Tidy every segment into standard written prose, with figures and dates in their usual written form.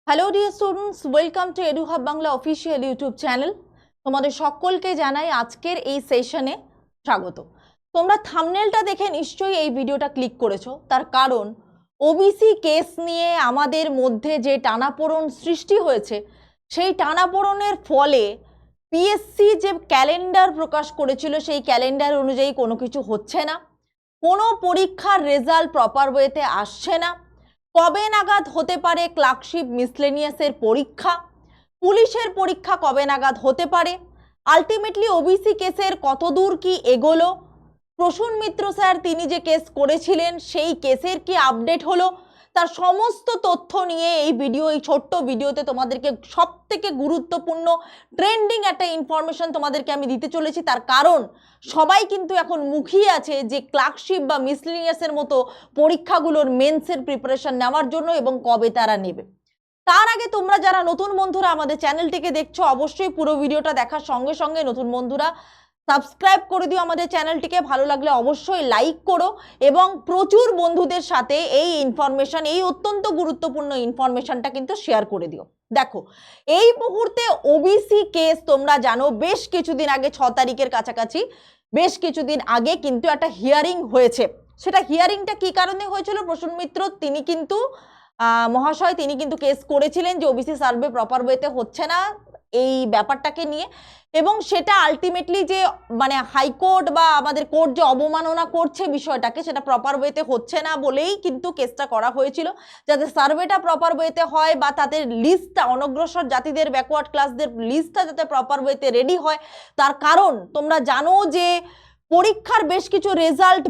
Hello dear students, welcome to এডুহাব Bangla official YouTube channel. তোমাদের সকলকে জানাই আজকের এই সেশনে স্বাগত। তোমরা থাম্বনেলটা দেখে নিশ্চয়ই এই ভিডিওটা ক্লিক করেছো, তার কারণ ওবিসি কেস নিয়ে আমাদের মধ্যে যে টানাপোড়েন সৃষ্টি হয়েছে, সেই টানাপোড়েনের ফলে পিএসসি যে ক্যালেন্ডার প্রকাশ করেছিল সেই ক্যালেন্ডার অনুযায়ী কোনো কিছু হচ্ছে না, কোনো পরীক্ষার রেজাল্ট প্রপার ওয়েতে আসছে না। কবে নাগাদ হতে পারে ক্লার্কশিপ মিসলেনিয়াসের পরীক্ষা, পুলিশের পরীক্ষা কবে নাগাদ হতে পারে, আলটিমেটলি ওবিসি কেসের কতদূর কি এগোলো, প্রসূন মিত্র স্যার তিনি যে কেস করেছিলেন সেই কেসের কি আপডেট হলো, তার সমস্ত তথ্য নিয়ে এই ছোট্ট ভিডিওতে তোমাদেরকে সব থেকে গুরুত্বপূর্ণ ট্রেন্ডিং একটা ইনফরমেশন তোমাদেরকে আমি দিতে চলেছি। তার কারণ সবাই কিন্তু এখন মুখিয়ে আছে যে ক্লার্কশিপ বা মিসলেনিয়াসের মতো পরীক্ষাগুলোর মেন্সের প্রিপারেশন নেওয়ার জন্য এবং কবে তারা নেবে। তার আগে তোমরা যারা নতুন বন্ধুরা আমাদের চ্যানেলটিকে দেখছো, অবশ্যই পুরো ভিডিওটা দেখার সঙ্গে সঙ্গে নতুন বন্ধুরা সাবস্ক্রাইব করে দিও আমাদের চ্যানেলটিকে, ভালো লাগলে অবশ্যই লাইক করো এবং প্রচুর বন্ধুদের সাথে এই ইনফরমেশন, এই অত্যন্ত গুরুত্বপূর্ণ ইনফরমেশনটা কিন্তু শেয়ার করে দিও। দেখো, এই মুহূর্তে ওবিসি কেস তোমরা জানো বেশ কিছুদিন আগে 6 তারিখের কাছাকাছি বেশ কিছুদিন আগে কিন্তু একটা হিয়ারিং হয়েছে। সেটা হিয়ারিংটা কি কারণে হয়েছিল, প্রসূন মিত্র তিনি কিন্তু মহাশয় তিনি কিন্তু কেস করেছিলেন যে ওবিসি সার্ভে প্রপার ওয়েতে হচ্ছে না এই ব্যাপারটাকে নিয়ে, এবং সেটা আলটিমেটলি যে মানে হাইকোর্ট বা আমাদের কোর্ট যে অবমাননা করছে বিষয়টাকে, সেটা প্রপার ওয়েতে হচ্ছে না বলেই কিন্তু কেসটা করা হয়েছিল, যাতে সার্ভেটা প্রপার ওয়েতে হয় বা তাদের লিস্টটা অনগ্রসর জাতিদের ব্যাকওয়ার্ড ক্লাসদের লিস্টটা যাতে প্রপার ওয়েতে রেডি হয়। তার কারণ তোমরা জানো যে পরীক্ষার বেশ কিছু রেজাল্ট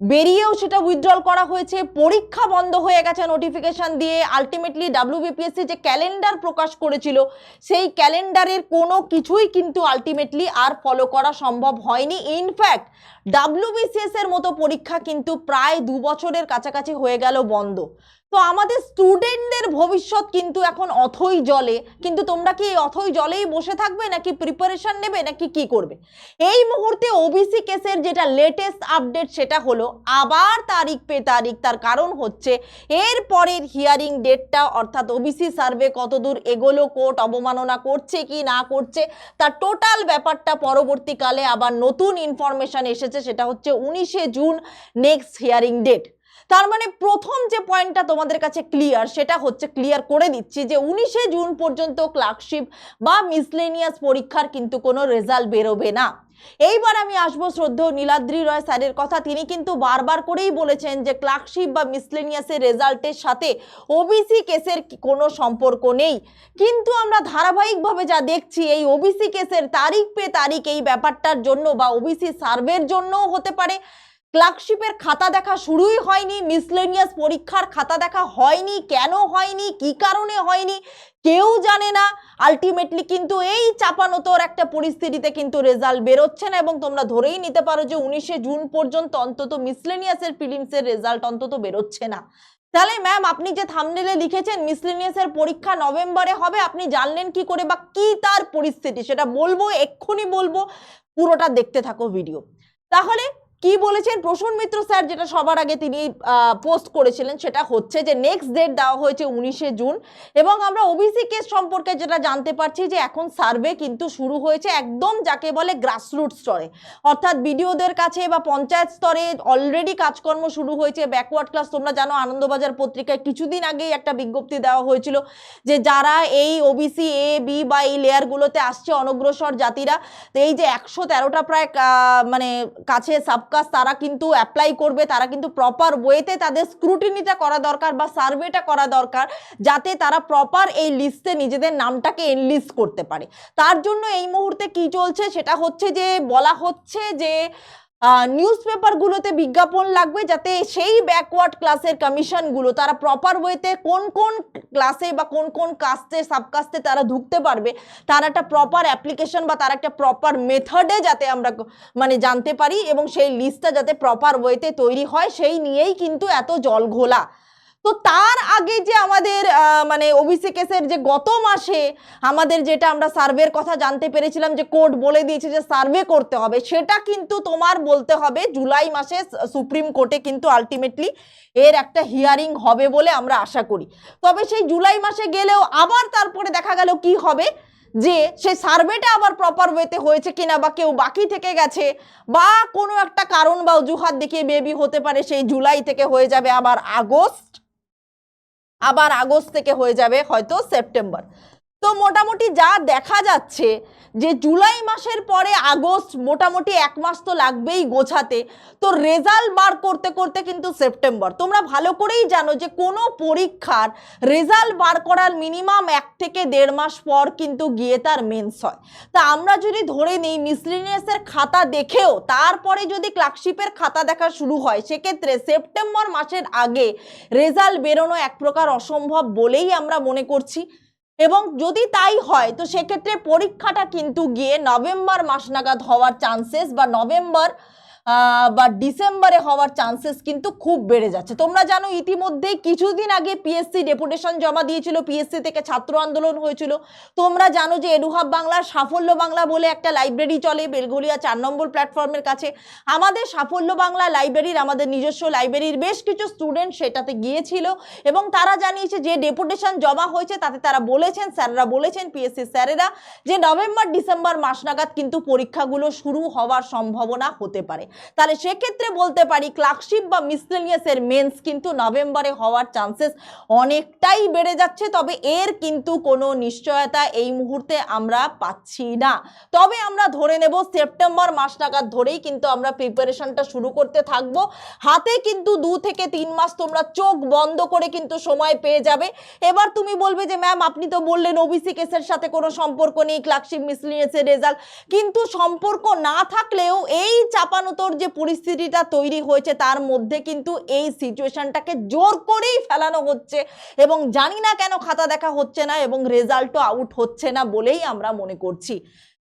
বেরিয়েও সেটা উইথড্রল করা হয়েছে, পরীক্ষা বন্ধ হয়ে গেছে নোটিফিকেশন দিয়ে। আলটিমেটলি ডাব্লিউবিপিএসসি যে ক্যালেন্ডার প্রকাশ করেছিল সেই ক্যালেন্ডারের কোনো কিছুই কিন্তু আলটিমেটলি আর ফলো করা সম্ভব হয়নি। ইনফ্যাক্ট ডাব্লিউবিসিএস এর মতো পরীক্ষা কিন্তু প্রায় 2 বছরের কাছাকাছি হয়ে গেল বন্ধ। তো আমাদের স্টুডেন্টদের ভবিষ্যৎ কিন্তু এখন অথই জলে। কিন্তু তোমরা কি এই অথই জলেই বসে থাকবে, নাকি প্রিপারেশন নেবে, নাকি কি করবে? এই মুহূর্তে ওবিসি কেসের যেটা লেটেস্ট আপডেট সেটা হলো আবার তারিখ পে তারিখ। তার কারণ হচ্ছে এর পরের হিয়ারিং ডেটটা, অর্থাৎ ওবিসি সার্ভে কতদূর এগোলো, কোর্ট অবমাননা করছে কি না করছে, তার টোটাল ব্যাপারটা পরবর্তীকালে আবার নতুন ইনফরমেশন এসেছে, সেটা হচ্ছে 19শে জুন নেক্সট হিয়ারিং ডেট। তার মানে প্রথম যে পয়েন্টটা তোমাদের কাছে ক্লিয়ার, সেটা হচ্ছে ক্লিয়ার করে দিচ্ছি যে 19শে জুন পর্যন্ত ক্লার্কশিপ বা মিসলেনিয়াস পরীক্ষার কিন্তু কোনো রেজাল্ট বেরোবে না। এইবার আমি আসবো শ্রদ্ধেয় নীলাদ্রি রয় স্যারের কথা। তিনি কিন্তু বারবার করেই বলেছেন যে ক্লার্কশিপ বা মিসলেনিয়াসের রেজাল্টের সাথে ওবিসি কেসের কোনো সম্পর্ক নেই। কিন্তু আমরা ধারাবাহিকভাবে যা দেখছি, এই ওবিসি কেসের তারিখ পে তারিখ এই ব্যাপারটার জন্য বা ওবিসি সার্ভের জন্যও হতে পারে। ক্লার্কশিপের খাতা দেখা শুরুই হয়নি, মিসলেনিয়াস পরীক্ষার খাতা দেখা হয়নি। কেন হয়নি, কি কারণে হয়নি, কেউ জানে না। আলটিমেটলি কিন্তু এই চাপানোতর একটা পরিস্থিতিতে কিন্তু রেজাল্ট বেরোচ্ছে না, এবং তোমরা ধরেই নিতে পারো যে 19শে জুন পর্যন্ত অন্তত মিসলেনিয়াসের প্রিলিমসের রেজাল্ট অন্তত বেরোচ্ছে না। তাহলে ম্যাম আপনি যে থাম্বনেলে লিখেছেন মিসলেনিয়াসের পরীক্ষা নভেম্বরে হবে, আপনি জানলেন কি করে বা কি তার পরিস্থিতি, সেটা বলবো, এক্ষুনি বলবো, পুরোটা দেখতে থাকো ভিডিও। তাহলে কি বলেছেন প্রসূন মিত্র স্যার, যেটা সবার আগে তিনি পোস্ট করেছিলেন সেটা হচ্ছে যে নেক্সট ডেট দেওয়া হয়েছে 19শে জুন, এবং আমরা ওবিসি কেস সম্পর্কে যেটা জানতে পারছি যে এখন সার্ভে কিন্তু শুরু হয়েছে একদম যাকে বলে গ্রাসরুট স্তরে, অর্থাৎ বিডিওদের কাছে বা পঞ্চায়েত স্তরে অলরেডি কাজকর্ম শুরু হয়েছে। ব্যাকওয়ার্ড ক্লাস তোমরা জানো, আনন্দবাজার পত্রিকায় কিছুদিন আগেই একটা বিজ্ঞপ্তি দেওয়া হয়েছিল যে যারা এই ওবিসি এ বি বা এই লেয়ারগুলোতে আসছে অনগ্রসর জাতিরা, এই যে 113টা প্রায় মানে কাছে সাবকাস্ট তারা কিন্তু অ্যাপ্লাই করবে, তারা কিন্তু প্রপার ওয়েতে তাদের স্ক্রুটিনিটা করা দরকার বা সার্ভেটা করা দরকার, যাতে তারা প্রপার এই লিস্টে নিজেদের নামটাকে এনলিস্ট করতে পারে। তার জন্য এই মুহূর্তে কি চলছে সেটা হচ্ছে যে বলা হচ্ছে যে নিউজ পেপারগুলোতে বিজ্ঞাপন লাগবে, যাতে সেই ব্যাকওয়ার্ড ক্লাসের কমিশনগুলো তারা প্রপার ওয়েতে কোন কোন ক্লাসে বা কোন কোন কাস্টে সাবকাস্টে তারা ঢুকতে পারবে, তার একটা প্রপার অ্যাপ্লিকেশন বা তার একটা প্রপার মেথডে যাতে আমরা মানে জানতে পারি, এবং সেই লিস্টটা যাতে প্রপার ওয়েতে তৈরি হয়, সেই নিয়েই কিন্তু এত জলঘোলা। তো তার আগে যে আমাদের মানে ওবিসি কেসের যে গত মাসে আমাদের যেটা আমরা সার্ভের কথা জানতে পেরেছিলাম যে কোর্ট বলে দিয়েছে যে সার্ভে করতে হবে, সেটা কিন্তু তোমার বলতে হবে জুলাই মাসে সুপ্রিম কোর্টে কিন্তু আলটিমেটলি এর একটা হিয়ারিং হবে বলে আমরা আশা করি। তবে সেই জুলাই মাসে গেলেও আবার তারপরে দেখা গেল কি হবে, যে সেই সার্ভেটা আবার প্রপার ওয়েতে হয়েছে কিনা, বা কেউ বাকি থেকে গেছে, বা কোনো একটা কারণ বা অজুহাত দেখিয়ে বেবি হতে পারে সেই জুলাই থেকে হয়ে যাবে আবার আগস্ট থেকে হয়ে যাবে হয়তো সেপ্টেম্বর। তো মোটামুটি যা দেখা যাচ্ছে যে জুলাই মাসের পরে আগস্ট, মোটামুটি 1 মাস তো লাগবেই গোছাতে। তো রেজাল্ট বার করতে করতে কিন্তু সেপ্টেম্বর। তোমরা ভালো করেই জানো যে কোনো পরীক্ষার রেজাল্ট বার করার মিনিমাম 1 থেকে 1.5 মাস পর কিন্তু গিয়ে তার মেন্স হয়। তা আমরা যদি ধরে নিই মিসলিনিয়াসের খাতা দেখেও তারপরে যদি ক্লার্কশিপের খাতা দেখা শুরু হয়, সেক্ষেত্রে সেপ্টেম্বর মাসের আগে রেজাল্ট বেরোনো এক প্রকার অসম্ভব বলেই আমরা মনে করছি। এবং যদি তাই হয় তো সেক্ষেত্রে পরীক্ষাটা কিন্তু গিয়ে নভেম্বর মাস নাগাদ হওয়ার চান্সেস, বা নভেম্বর বা ডিসেম্বরে হওয়ার চান্সেস কিন্তু খুব বেড়ে যাচ্ছে। তোমরা জানো ইতিমধ্যেই কিছুদিন আগে পিএসসি ডেপুটেশন জমা দিয়েছিল, পিএসসি থেকে ছাত্র আন্দোলন হয়েছিল। তোমরা জানো যে এডুহাব বাংলার সাফল্য বাংলা বলে একটা লাইব্রেরি চলে বেলঘরিয়া 4 নম্বর প্ল্যাটফর্মের কাছে। আমাদের সাফল্য বাংলা লাইব্রেরির, আমাদের নিজস্ব লাইব্রেরির বেশ কিছু স্টুডেন্ট সেটাতে গিয়েছিল এবং তারা জানিয়েছে যে ডেপুটেশন জমা হয়েছে তাতে তারা বলেছেন, স্যাররা বলেছেন, পিএসসি স্যারেরা, যে নভেম্বর ডিসেম্বর মাস নাগাদ কিন্তু পরীক্ষাগুলো শুরু হওয়ার সম্ভাবনা হতে পারে। তাহলে সেক্ষেত্রে বলতে পারি ক্লার্কশিপ বা মিসলেনিয়াসের মেন্স কিন্তু নভেম্বরে হওয়ার চান্সেস অনেকটাই বেড়ে যাচ্ছে। তবে এর কিন্তু কোনো নিশ্চয়তা এই মুহূর্তে আমরা পাচ্ছি না। তবে আমরা ধরে নেব সেপ্টেম্বর মাস নাগাদ ধরেই কিন্তু আমরা প্রিপারেশনটা শুরু করতে থাকবো। হাতে কিন্তু 2 থেকে 3 মাস তোমরা চোখ বন্ধ করে কিন্তু সময় পেয়ে যাবে। এবার তুমি বলবে যে ম্যাম আপনি তো বললেন ওবিসি কেসের সাথে কোনো সম্পর্ক নেই ক্লার্কশিপ মিসলেনিয়াসের রেজাল্ট, কিন্তু সম্পর্ক না থাকলেও এই চাপানোতর যে পরিস্থিতিটা তৈরি হয়েছে তার মধ্যে কিন্তু এই সিচুয়েশনটাকে জোর করেই ফেলানো হচ্ছে এবং জানি না কেন খাতা দেখা হচ্ছে না এবং রেজাল্টও আউট হচ্ছে না বলেই আমরা মনে করছি।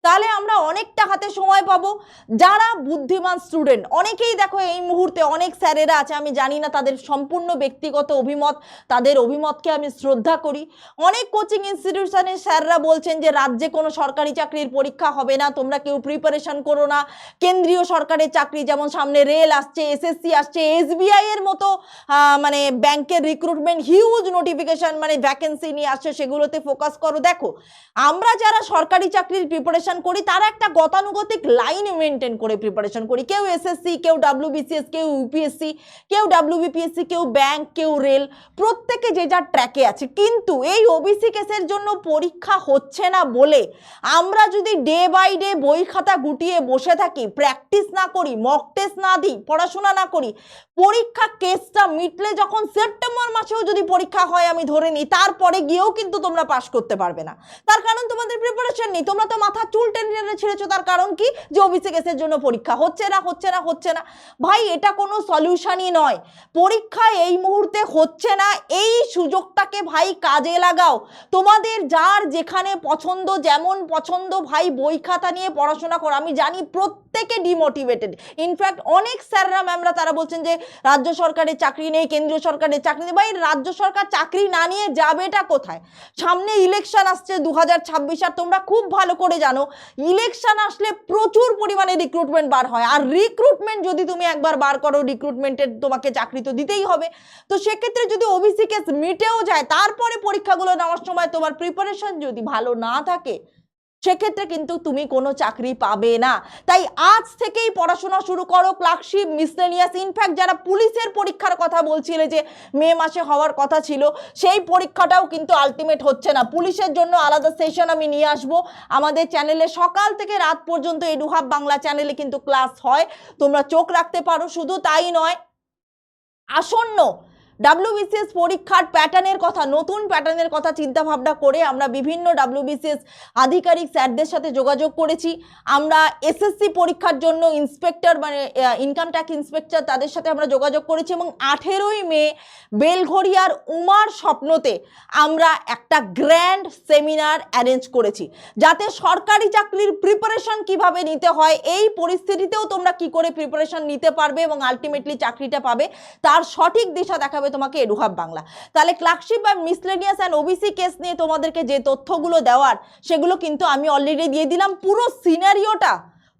তাহলে আমরা অনেকটা হাতে সময় পাবো। যারা বুদ্ধিমান স্টুডেন্ট, অনেকেই দেখো এই মুহূর্তে অনেক স্যারেরা আছে, আমি জানি না তাদের সম্পূর্ণ ব্যক্তিগত অভিমত, তাদের অভিমতকে আমি শ্রদ্ধা করি। অনেক কোচিং ইনস্টিটিউশনের স্যাররা বলছেন যে রাজ্যে কোনো সরকারি চাকরির পরীক্ষা হবে না, তোমরা কেউ প্রিপারেশন করো না। কেন্দ্রীয় সরকারের চাকরি যেমন সামনে রেল আসছে, এসএসসি আসছে, এসবিআই এর মতো মানে ব্যাংকের রিক্রুটমেন্ট হিউজ নোটিফিকেশন মানে ভ্যাকেন্সি নিয়ে আসছে, সেগুলোতে ফোকাস করো। দেখো আমরা যারা সরকারি চাকরির প্রিপারেশন করি তারা একটা গতানুগতিক লাইন মেনটেন করে প্রিপারেশন করি। কেউ এসএসসি, কেউ ডাব্লিউবিসিএস, কেউ ইউপিএসসি, কেউ ডাব্লিউবিপিএসসি, কেউ ব্যাংক, কেউ রেল, প্রত্যেকে যে যার ট্র্যাকে আছে। কিন্তু এই ওবিসি কেসের জন্য পরীক্ষা হচ্ছে না বলে আমরা যদি ডে বাই ডে বই খাতা গুটিয়ে বসে থাকি, প্র্যাকটিস না করি, মক টেস্ট না দিই, পড়াশোনা না করি, পরীক্ষা কেসটা মিটলে যখন সেপ্টেম্বর মাসেও যদি পরীক্ষা হয় আমি ধরে নিই, তারপরে গিয়েও কিন্তু তোমরা পাস করতে পারবে না। তার কারণ তোমাদের প্রিপারেশন নেই, তোমরা তো মাথা চুল টেনে টেনে ছেড়েছো। তার কারণ কি? যে ওবিসি কেসের জন্য পরীক্ষা হচ্ছে না। ভাই এটা কোনো সলিউশনই নয়। পরীক্ষা এই মুহূর্তে হচ্ছে না, এই সুযোগটাকে ভাই কাজে লাগাও। তোমাদের যার যেখানে পছন্দ, যেমন পছন্দ ভাই বই খাতা নিয়ে পড়াশোনা করো। আমি জানি প্রত্যেকে ডিমোটিভেটেড, ইনফ্যাক্ট অনেক স্যাররা ম্যামরা তারা বলছেন যে রাজ্য সরকারের চাকরি নেই, কেন্দ্রীয় সরকারের চাকরি নেই। ভাই রাজ্য সরকার চাকরি না নিয়ে যাবেটা কোথায়? সামনে ইলেকশন আসছে 2026, আর তোমরা খুব ভালো করে জানো ইলেকশন আসলে প্রচুর পরিমাণে রিক্রুটমেন্ট বার হয়, আর রিক্রুটমেন্ট যদি তুমি একবার বার করো, রিক্রুটমেন্টের তোমাকে চাকরি তো দিতেই হবে। তো সেক্ষেত্রে যদি ওবিসি কেস মিটেও যায়, তারপরে পরীক্ষাগুলো নেওয়ার সময় তোমার প্রিপারেশন যদি ভালো না থাকে, সেক্ষেত্রে কিন্তু তুমি কোনো চাকরি পাবে না। তাই আজ থেকেই পড়াশোনা শুরু করো। ক্লার্কশিপ, মিসলেনিয়াস, ইনফ্যাক্ট যারা পুলিশের পরীক্ষার কথা বলছিলে যে মে মাসে হওয়ার কথা ছিল, সেই পরীক্ষাটাও কিন্তু আলটিমেট হচ্ছে না। পুলিশের জন্য আলাদা সেশন আমি নিয়ে আসবো আমাদের চ্যানেলে, সকাল থেকে রাত পর্যন্ত এডুহাব বাংলা চ্যানেলে কিন্তু ক্লাস হয়, তোমরা চোখ রাখতে পারো। শুধু তাই নয়, আসন্ন ডাব্লিউবিসিএস পরীক্ষার প্যাটার্নের কথা, নতুন প্যাটার্নের কথা চিন্তা ভাবনা করে আমরা বিভিন্ন ডাব্লিউবিসিএস আধিকারিক স্যারদের সাথে যোগাযোগ করেছি। আমরা এসএসসি পরীক্ষার জন্য ইন্সপেক্টর মানে ইনকাম ট্যাক্স ইন্সপেক্টর তাদের সাথে আমরা যোগাযোগ করেছি এবং 18ই মে বেলঘরিয়ার উমার স্বপ্নতে আমরা একটা গ্র্যান্ড সেমিনার অ্যারেঞ্জ করেছি, যাতে সরকারি চাকরির প্রিপারেশন কিভাবে নিতে হয়, এই পরিস্থিতিতেও তোমরা কি করে প্রিপারেশন নিতে পারবে এবং আলটিমেটলি চাকরিটা পাবে, তার সঠিক দিশা দেখাবে হবে তোমাকে এডুহাব বাংলা। তাহলে ক্লার্কশিপ বা মিসলেনিয়াস অ্যান্ড ওবিসি কেস নিয়ে তোমাদেরকে যে তথ্যগুলো দেওয়ার সেগুলো কিন্তু আমি অলরেডি দিয়ে দিলাম।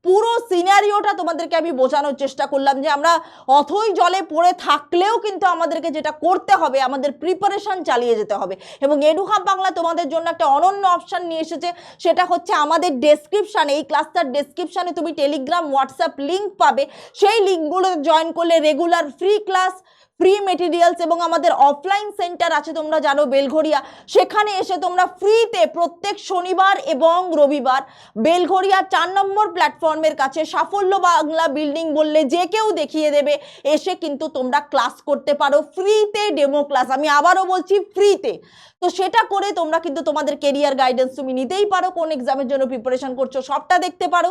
পুরো সিনারিওটা তোমাদেরকে আমি বোঝানোর চেষ্টা করলাম যে আমরা অথই জলে পড়ে থাকলেও কিন্তু আমাদেরকে যেটা করতে হবে, আমাদের প্রিপারেশন চালিয়ে যেতে হবে। এবং এডুহাব বাংলা তোমাদের জন্য একটা অনন্য অপশান নিয়ে এসেছে, সেটা হচ্ছে আমাদের ডেসক্রিপশানে, এই ক্লাসটার ডেসক্রিপশানে তুমি টেলিগ্রাম, হোয়াটসঅ্যাপ লিঙ্ক পাবে। সেই লিঙ্কগুলো জয়েন করলে regular free class, free materials এবং আমাদের অফলাইন সেন্টার আছে তোমরা জানো বেলঘরিয়া, সেখানে এসে তোমরা ফ্রিতে প্রত্যেক শনিবার এবং রবিবার বেলঘরিয়া 4 নম্বর প্ল্যাটফর্মের কাছে সাফল্য বাংলা বিল্ডিং বললে যে কেউ দেখিয়ে দেবে, এসে কিন্তু তোমরা ক্লাস করতে পারো ফ্রিতে, ডেমো ক্লাস, আমি আবারও বলছি ফ্রিতে। তো সেটা করে তোমরা কিন্তু তোমাদের কেরিয়ার গাইডেন্স তুমি নিতেই পারো, কোন এক্সামের জন্য প্রিপারেশন করছো সবটা দেখতে পারো।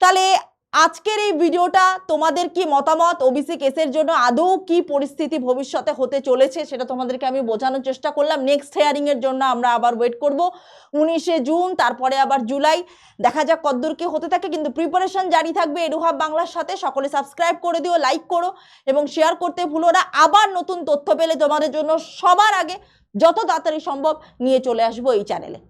তাহলে আজকের এই ভিডিওটা তোমাদের কি মতামত, ওবিসি কেসের জন্য আদৌ কি পরিস্থিতি ভবিষ্যতে হতে চলেছে সেটা তোমাদেরকে আমি বোঝানোর চেষ্টা করলাম। নেক্সট হিয়ারিং এর জন্য আমরা আবার ওয়েট করব 19শে জুন, তারপরে আবার জুলাই, দেখা যাক কতদূর কি হতে থাকে। কিন্তু প্রিপারেশন জারি থাকবে এডুহাব বাংলার সাথে। সকলে সাবস্ক্রাইব করে দিও, লাইক করো এবং শেয়ার করতে ভুলো না। আবার নতুন তথ্য পেলে তোমাদের জন্য সবার আগে যত তাড়াতাড়ি সম্ভব নিয়ে চলে আসবো এই চ্যানেলে।